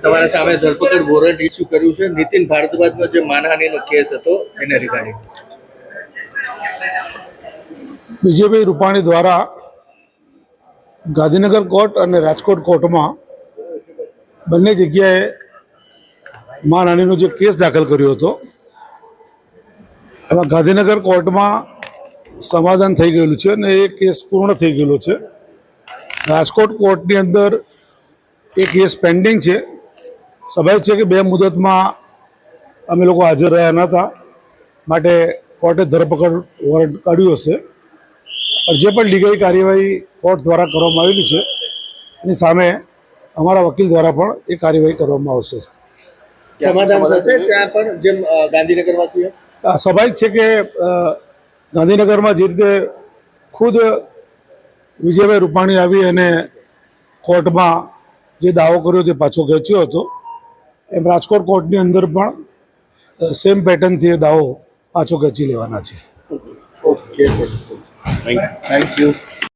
તમારા સામે ધરપકડ વોરંટ ઇસ્યુ કર્યું છે નીતિન ભારદ્વાજનો જે માનહાનિનો કેસ હતો એને રિગાર્ડિંગ વિજયભાઈ રૂપાણી દ્વારા ગાંધીનગર કોર્ટ અને રાજકોટ કોર્ટમાં બંને જગ્યાએ માનહાનિનો જે કેસ દાખલ કર્યો હતો એમાં ગાંધીનગર કોર્ટમાં સમાધાન થઈ ગયેલું છે અને એ કેસ પૂર્ણ થઈ ગયેલો છે. રાજકોટ કોર્ટની અંદર એ કેસ પેન્ડિંગ છે. સ્વાભાવિક છે કે બે મુદતમાં અમે લોકો હાજર રહ્યા નહોતા માટે કોર્ટે ધરપકડ વોરંટ કાઢ્યું હશે. જે પણ લીગલ કાર્યવાહી કોર્ટ દ્વારા કરવામાં આવેલી છે એની સામે અમારા વકીલ દ્વારા પણ એ કાર્યવાહી કરવામાં આવશે. સમાધાન થશે ત્યાં પણ જેમ ગાંધીનગરમાં છે. સ્વાભાવિક છે કે ગાંધીનગરમાં જે રીતે ખુદ વિજયભાઈ રૂપાણી આવી અને કોર્ટમાં જે દાવો કર્યો તે પાછો ખેંચ્યો હતો એમ રાજકોટ કોર્ટની અંદર પણ સેમ પેટર્નથી એ દાવો પાછો ખેંચી લેવાના છે. Okay thank you.